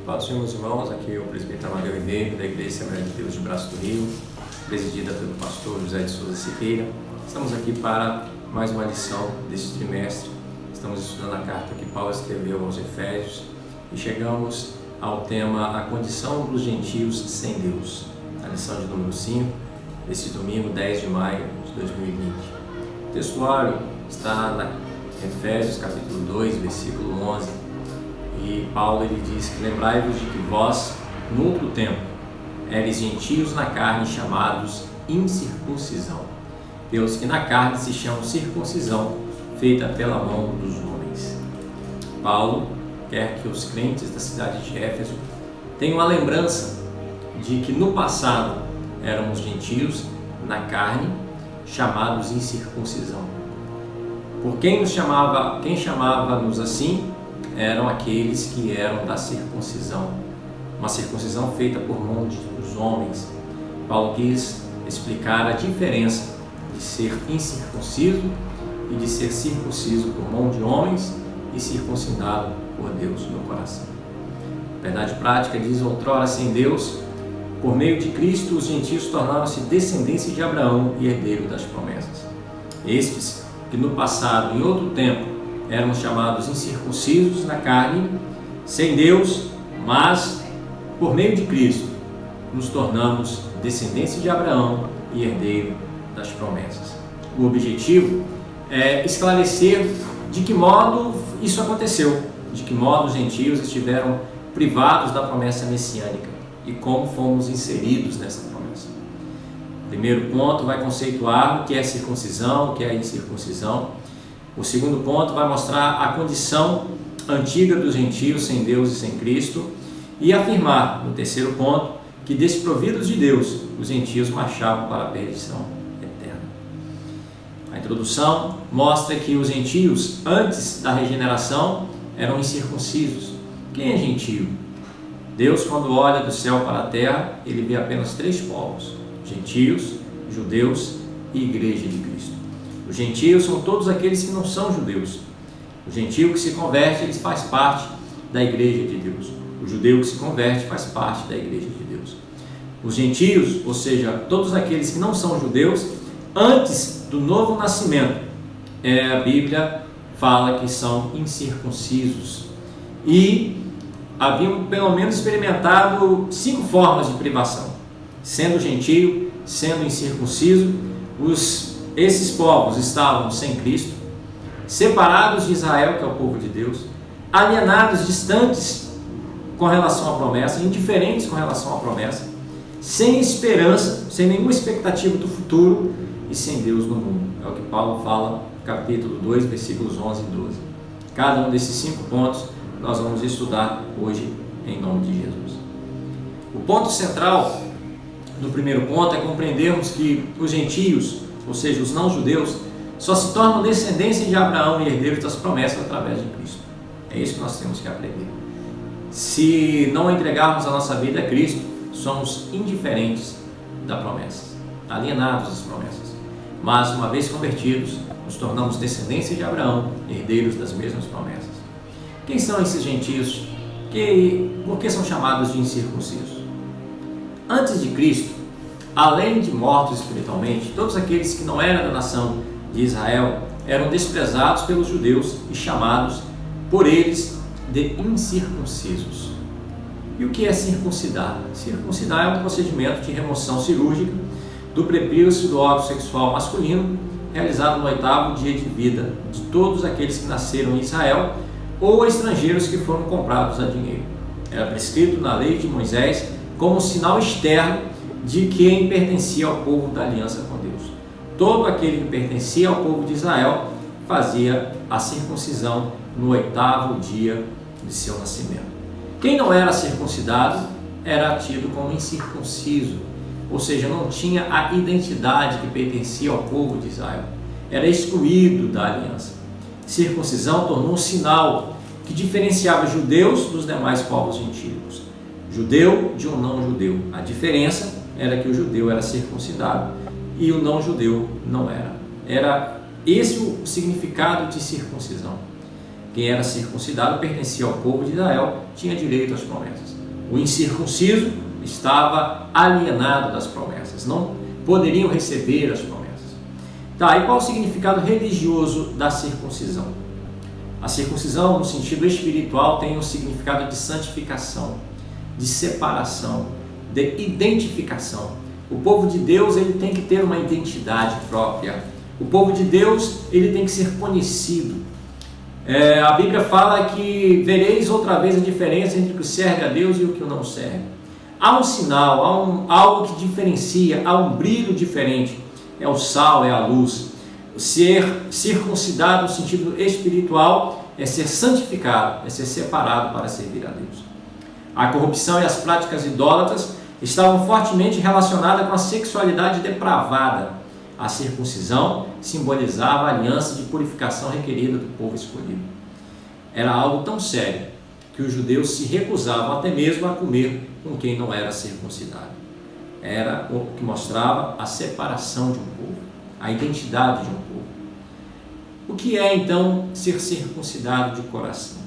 Paz do Senhor, meus irmãos, aqui é o presbítero Amadeu Ribeiro, da Igreja Assembleia de Deus de Braço do Rio, presidida pelo pastor José de Souza Siqueira. Estamos aqui para mais uma lição deste trimestre. Estamos estudando a carta que Paulo escreveu aos Efésios e chegamos ao tema A Condição dos Gentios sem Deus, a lição de número 5, desse domingo 10 de maio de 2020. O textuário está na Efésios capítulo 2, versículo 11. E Paulo ele diz que lembrai-vos de que vós, no outro tempo, eres gentios na carne chamados incircuncisão, pelos que na carne se chamam circuncisão, feita pela mão dos homens. Paulo quer que os crentes da cidade de Éfeso tenham a lembrança de que no passado éramos gentios na carne chamados incircuncisão. Por quem chamava-nos assim eram aqueles que eram da circuncisão, uma circuncisão feita por mão dos homens. Paulo quis explicar a diferença de ser incircunciso e de ser circunciso por mão de homens e circuncidado por Deus no coração. A verdade prática diz: outrora sem Deus, por meio de Cristo, os gentios tornaram-se descendência de Abraão e herdeiro das promessas. Estes, que no passado, em outro tempo, éramos chamados incircuncisos na carne, sem Deus, mas por meio de Cristo nos tornamos descendência de Abraão e herdeiro das promessas. O objetivo é esclarecer de que modo isso aconteceu, de que modo os gentios estiveram privados da promessa messiânica e como fomos inseridos nessa promessa. O primeiro ponto vai conceituar o que é circuncisão, o que é incircuncisão. O segundo ponto vai mostrar a condição antiga dos gentios sem Deus e sem Cristo e afirmar, no terceiro ponto, que desprovidos de Deus, os gentios marchavam para a perdição eterna. A introdução mostra que os gentios, antes da regeneração, eram incircuncisos. Quem é gentio? Deus, quando olha do céu para a terra, ele vê apenas três povos: gentios, judeus e igreja de Cristo. Os gentios são todos aqueles que não são judeus. O gentio que se converte, ele faz parte da igreja de Deus. O judeu que se converte faz parte da igreja de Deus. Os gentios, ou seja, todos aqueles que não são judeus, antes do novo nascimento, a Bíblia fala que são incircuncisos. E haviam pelo menos experimentado 5 formas de privação. Sendo gentio, sendo incircunciso, esses povos estavam sem Cristo, separados de Israel, que é o povo de Deus, alienados, distantes com relação à promessa, indiferentes com relação à promessa, sem esperança, sem nenhuma expectativa do futuro e sem Deus no mundo. É o que Paulo fala, capítulo 2, versículos 11 e 12. Cada um desses 5 pontos nós vamos estudar hoje em nome de Jesus. O ponto central do primeiro ponto é compreendermos que os gentios, ou seja, os não-judeus, só se tornam descendência de Abraão e herdeiros das promessas através de Cristo. É isso que nós temos que aprender. Se não entregarmos a nossa vida a Cristo, somos indiferentes da promessa, alienados das promessas. Mas, uma vez convertidos, nos tornamos descendência de Abraão, herdeiros das mesmas promessas. Quem são esses gentios? Por que são chamados de incircuncisos? Antes de Cristo, além de mortos espiritualmente, todos aqueles que não eram da nação de Israel eram desprezados pelos judeus e chamados por eles de incircuncisos. E o que é circuncidar? Circuncidar é um procedimento de remoção cirúrgica do prepúcio do órgão sexual masculino, realizado no 8º dia de vida de todos aqueles que nasceram em Israel ou estrangeiros que foram comprados a dinheiro. Era prescrito na lei de Moisés como um sinal externo de quem pertencia ao povo da aliança com Deus. Todo aquele que pertencia ao povo de Israel fazia a circuncisão no 8º dia de seu nascimento. Quem não era circuncidado era tido como incircunciso, ou seja, não tinha a identidade que pertencia ao povo de Israel, era excluído da aliança. Circuncisão tornou um sinal que diferenciava judeus dos demais povos gentios, judeu de um não-judeu. A diferença era que o judeu era circuncidado e o não-judeu não era. Era esse o significado de circuncisão. Quem era circuncidado pertencia ao povo de Israel, tinha direito às promessas. O incircunciso estava alienado das promessas, não poderiam receber as promessas. Tá, e qual o significado religioso da circuncisão? A circuncisão, no sentido espiritual, tem um significado de santificação, de separação, de identificação. O povo de Deus, ele tem que ter uma identidade própria. O povo de Deus, ele tem que ser conhecido. A Bíblia fala que vereis outra vez a diferença entre o que serve a Deus e o que não serve. Há um sinal, há algo que diferencia, há um brilho diferente. É o sal, é a luz. Ser circuncidado no sentido espiritual é ser santificado, é ser separado para servir a Deus. A corrupção e as práticas idólatras estavam fortemente relacionadas com a sexualidade depravada. A circuncisão simbolizava a aliança de purificação requerida do povo escolhido. Era algo tão sério que os judeus se recusavam até mesmo a comer com quem não era circuncidado. Era o que mostrava a separação de um povo, a identidade de um povo. O que é então ser circuncidado de coração?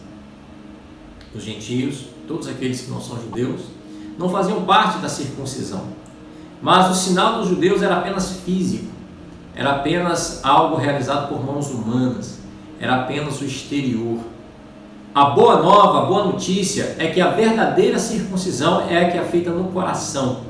Os gentios, todos aqueles que não são judeus, não faziam parte da circuncisão, mas o sinal dos judeus era apenas físico, era apenas algo realizado por mãos humanas, era apenas o exterior. A boa nova, a boa notícia é que a verdadeira circuncisão é a que é feita no coração,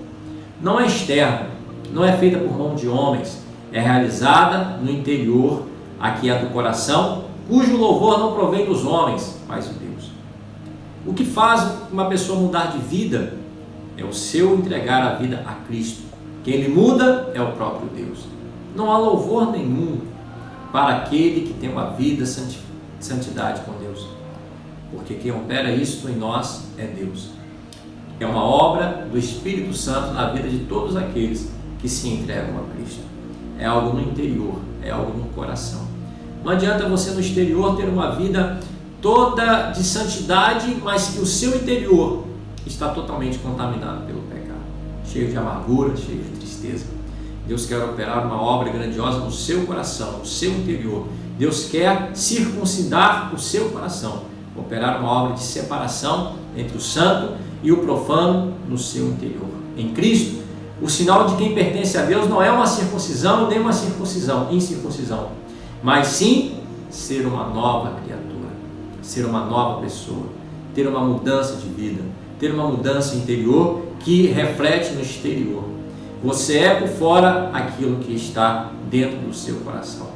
não é externa, não é feita por mão de homens, é realizada no interior, aqui é do coração, cujo louvor não provém dos homens, mas de Deus. O que faz uma pessoa mudar de vida é o seu entregar a vida a Cristo. Quem lhe muda é o próprio Deus. Não há louvor nenhum para aquele que tem uma vida santidade com Deus, porque quem opera isso em nós é Deus. É uma obra do Espírito Santo na vida de todos aqueles que se entregam a Cristo. É algo no interior, é algo no coração. Não adianta você no exterior ter uma vida toda de santidade, mas que o seu interior está totalmente contaminado pelo pecado, cheio de amargura, cheio de tristeza. Deus quer operar uma obra grandiosa no seu coração, no seu interior. Deus quer circuncidar o seu coração, operar uma obra de separação entre o santo e o profano no seu interior. Em Cristo, o sinal de quem pertence a Deus não é uma circuncisão nem uma incircuncisão, mas sim ser uma nova criatura, ser uma nova pessoa, ter uma mudança de vida, ter uma mudança interior que reflete no exterior. Você é por fora aquilo que está dentro do seu coração.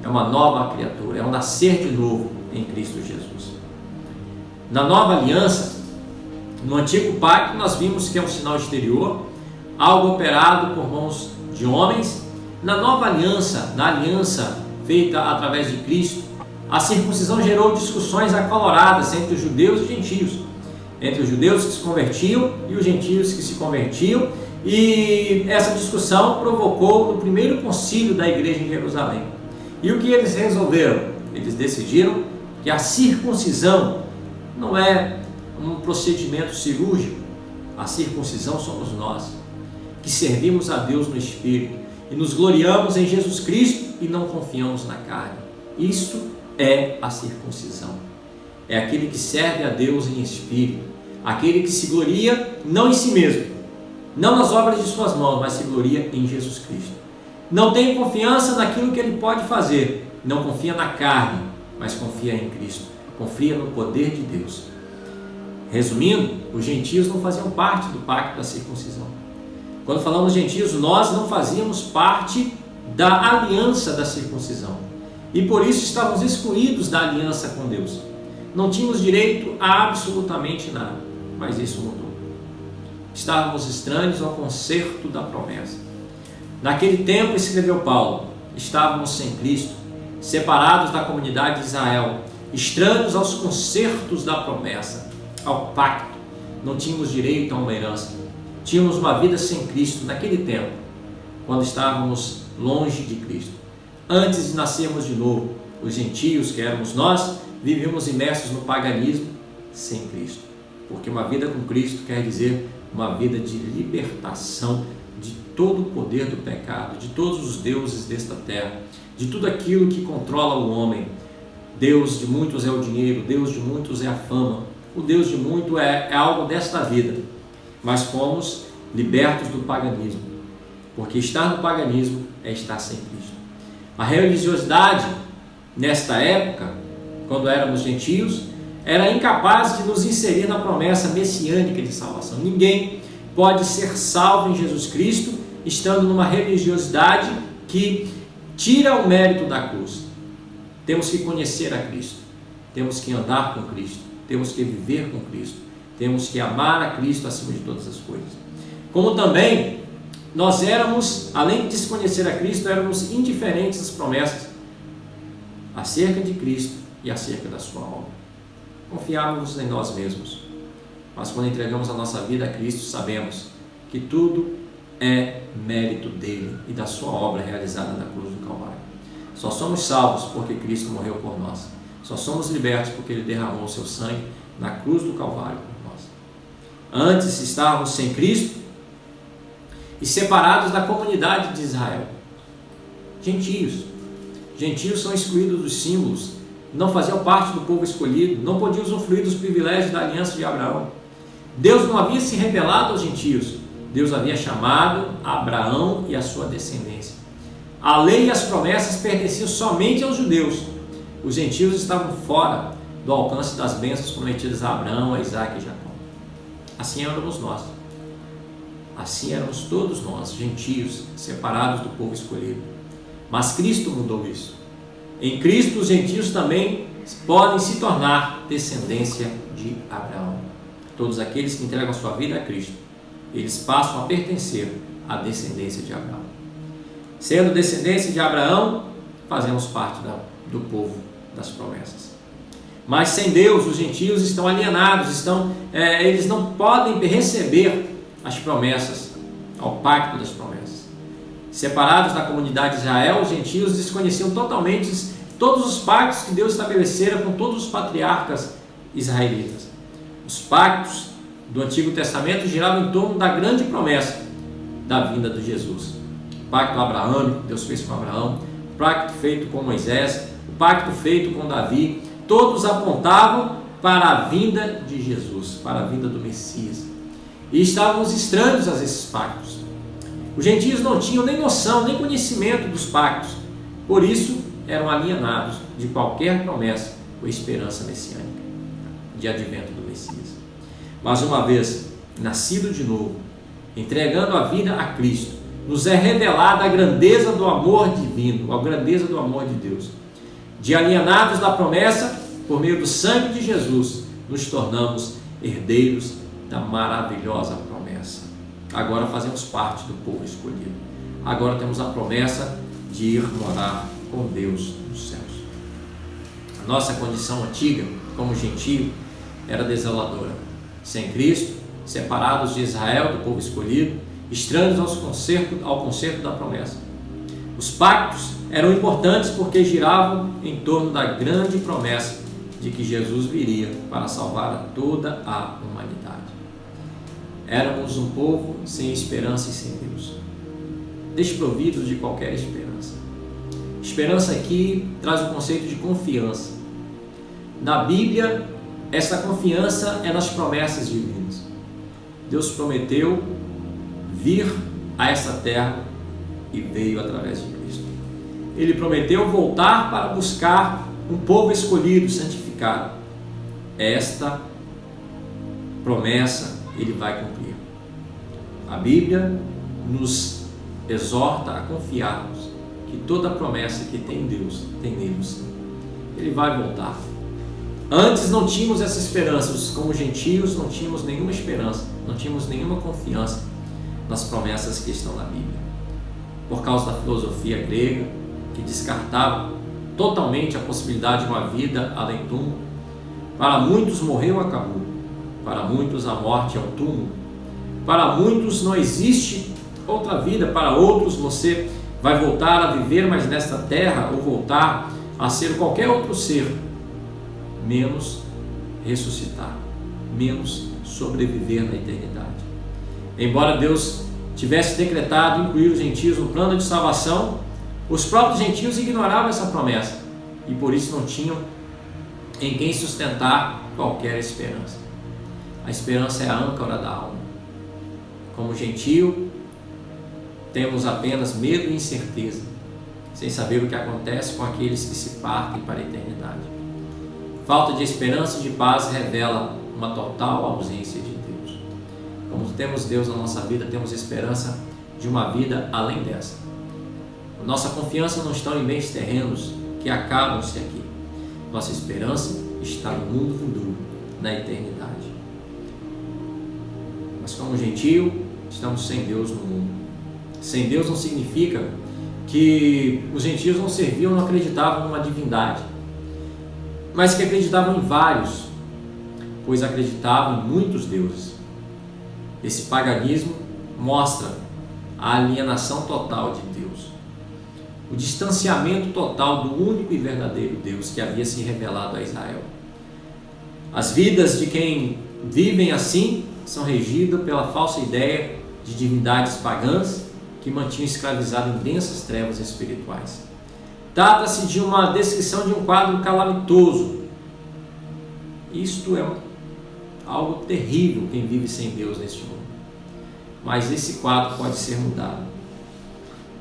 É uma nova criatura, é um nascer de novo em Cristo Jesus. Na nova aliança, no antigo pacto, nós vimos que é um sinal exterior, algo operado por mãos de homens. Na nova aliança, na aliança feita através de Cristo, a circuncisão gerou discussões acaloradas entre os judeus e gentios, entre os judeus que se convertiam e os gentios que se convertiam, e essa discussão provocou no primeiro concílio da igreja em Jerusalém. E o que eles resolveram? Eles decidiram que a circuncisão não é um procedimento cirúrgico. A circuncisão somos nós, que servimos a Deus no Espírito e nos gloriamos em Jesus Cristo e não confiamos na carne. Isso é a circuncisão. É aquele que serve a Deus em Espírito, aquele que se gloria não em si mesmo, não nas obras de suas mãos, mas se gloria em Jesus Cristo. Não tem confiança naquilo que ele pode fazer, não confia na carne, mas confia em Cristo, confia no poder de Deus. Resumindo, os gentios não faziam parte do pacto da circuncisão. Quando falamos gentios, nós não fazíamos parte da aliança da circuncisão e por isso estávamos excluídos da aliança com Deus. Não tínhamos direito a absolutamente nada, mas isso mudou. Estávamos estranhos ao concerto da promessa. Naquele tempo, escreveu Paulo, estávamos sem Cristo, separados da comunidade de Israel, estranhos aos concertos da promessa, ao pacto. Não tínhamos direito a uma herança. Tínhamos uma vida sem Cristo naquele tempo, quando estávamos longe de Cristo. Antes de nascermos de novo, os gentios, que éramos nós, vivíamos imersos no paganismo sem Cristo. Porque uma vida com Cristo quer dizer uma vida de libertação de todo o poder do pecado, de todos os deuses desta terra, de tudo aquilo que controla o homem. Deus de muitos é o dinheiro, Deus de muitos é a fama, o Deus de muito é algo desta vida, mas fomos libertos do paganismo, porque estar no paganismo é estar sem Cristo. A religiosidade nesta época, quando éramos gentios, era incapaz de nos inserir na promessa messiânica de salvação. Ninguém pode ser salvo em Jesus Cristo estando numa religiosidade que tira o mérito da cruz. Temos que conhecer a Cristo, temos que andar com Cristo, temos que viver com Cristo, temos que amar a Cristo acima de todas as coisas. Como também nós éramos, além de desconhecer a Cristo, éramos indiferentes às promessas acerca de Cristo e acerca da sua obra. Confiávamos em nós mesmos, mas quando entregamos a nossa vida a Cristo, sabemos que tudo é mérito dele e da sua obra realizada na cruz do Calvário. Só somos salvos porque Cristo morreu por nós. Só somos libertos porque ele derramou o seu sangue na cruz do Calvário por nós. Antes estávamos sem Cristo e separados da comunidade de Israel. Gentios. Gentios são excluídos dos símbolos, não faziam parte do povo escolhido, não podiam usufruir dos privilégios da aliança de Abraão. Deus não havia se revelado aos gentios. Deus havia chamado Abraão e a sua descendência. A lei e as promessas pertenciam somente aos judeus. Os gentios estavam fora do alcance das bênçãos prometidas a Abraão, a Isaac e Jacó. Assim éramos nós. Assim éramos todos nós, gentios, separados do povo escolhido. Mas Cristo mudou isso. Em Cristo, os gentios também podem se tornar descendência de Abraão. Todos aqueles que entregam a sua vida a Cristo, eles passam a pertencer à descendência de Abraão. Sendo descendência de Abraão, fazemos parte do povo das promessas. Mas sem Deus, os gentios estão alienados, eles não podem receber as promessas, ao pacto das promessas. Separados da comunidade de Israel, os gentios desconheciam totalmente todos os pactos que Deus estabelecera com todos os patriarcas israelitas. Os pactos do Antigo Testamento giravam em torno da grande promessa da vinda de Jesus. O pacto abraâmico que Deus fez com Abraão, o pacto feito com Moisés, o pacto feito com Davi, todos apontavam para a vinda de Jesus, para a vinda do Messias. E estávamos estranhos a esses pactos. Os gentios não tinham nem noção, nem conhecimento dos pactos. Por isso, eram alienados de qualquer promessa ou esperança messiânica, de advento do Messias. Mas uma vez nascido de novo, entregando a vida a Cristo, nos é revelada a grandeza do amor divino, a grandeza do amor de Deus. De alienados da promessa, por meio do sangue de Jesus, nos tornamos herdeiros da maravilhosa promessa. Agora fazemos parte do povo escolhido. Agora temos a promessa de ir morar com Deus nos céus. A nossa condição antiga, como gentio, era desoladora. Sem Cristo, separados de Israel, do povo escolhido, estranhos ao concerto da promessa. Os pactos eram importantes porque giravam em torno da grande promessa de que Jesus viria para salvar toda a humanidade. Éramos um povo sem esperança e sem Deus, desprovidos de qualquer esperança. Esperança aqui traz o conceito de confiança. Na Bíblia, essa confiança é nas promessas divinas. Deus prometeu vir a essa terra e veio através de Cristo. Ele prometeu voltar para buscar um povo escolhido, santificado. Esta promessa ele vai cumprir. A Bíblia nos exorta a confiarmos que toda promessa que tem em Deus, tem nele sim. Ele vai voltar. Antes não tínhamos essa esperança, como gentios não tínhamos nenhuma esperança, não tínhamos nenhuma confiança nas promessas que estão na Bíblia. Por causa da filosofia grega, que descartava totalmente a possibilidade de uma vida além do túmulo. Para muitos morreu, acabou. Para muitos a morte é o túmulo. Para muitos não existe outra vida. Para outros você vai voltar a viver mais nesta terra ou voltar a ser qualquer outro ser, menos ressuscitar, menos sobreviver na eternidade. Embora Deus tivesse decretado incluir os gentios no plano de salvação, os próprios gentios ignoravam essa promessa e por isso não tinham em quem sustentar qualquer esperança. A esperança é a âncora da alma. Como gentio, temos apenas medo e incerteza, sem saber o que acontece com aqueles que se partem para a eternidade. Falta de esperança e de paz revela uma total ausência de Deus. Como temos Deus na nossa vida, temos esperança de uma vida além dessa. Nossa confiança não está em bens terrenos que acabam-se aqui. Nossa esperança está no mundo vindouro, na eternidade. Mas como gentio, estamos sem Deus no mundo. Sem Deus não significa que os gentios não serviam, não acreditavam numa divindade, mas que acreditavam em vários, pois acreditavam em muitos deuses. Esse paganismo mostra a alienação total de Deus, o distanciamento total do único e verdadeiro Deus que havia se revelado a Israel. As vidas de quem vivem assim são regidas pela falsa ideia de divindades pagãs que mantinham escravizado em densas trevas espirituais. Trata-se de uma descrição de um quadro calamitoso. Isto é algo terrível quem vive sem Deus neste mundo. Mas esse quadro pode ser mudado.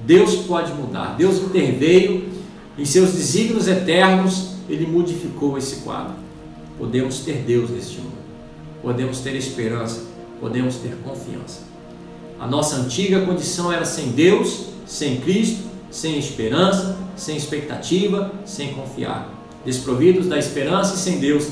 Deus pode mudar. Deus interveio em seus desígnios eternos, Ele modificou esse quadro. Podemos ter Deus neste mundo. Podemos ter esperança. Podemos ter confiança. A nossa antiga condição era sem Deus, sem Cristo, sem esperança, sem expectativa, sem confiar. Desprovidos da esperança e sem Deus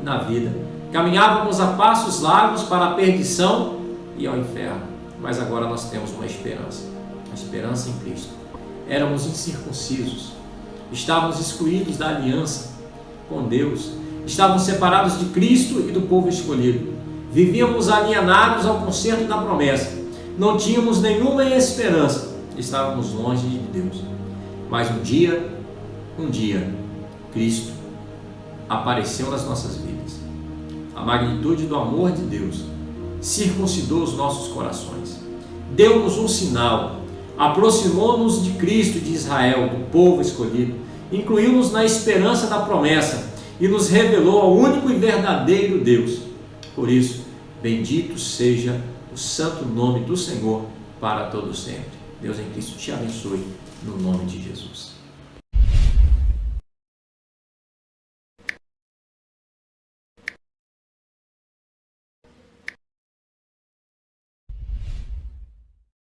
na vida. Caminhávamos a passos largos para a perdição e ao inferno. Mas agora nós temos uma esperança. A esperança em Cristo. Éramos incircuncisos. Estávamos excluídos da aliança com Deus. Estávamos separados de Cristo e do povo escolhido. Vivíamos alienados ao concerto da promessa. Não tínhamos nenhuma esperança. Estávamos longe de Deus. Mas um dia, Cristo apareceu nas nossas vidas. A magnitude do amor de Deus circuncidou os nossos corações. Deu-nos um sinal. Aproximou-nos de Cristo e de Israel, do povo escolhido. Incluiu-nos na esperança da promessa e nos revelou ao único e verdadeiro Deus. Por isso, bendito seja o santo nome do Senhor para todo sempre. Deus em Cristo te abençoe, no nome de Jesus.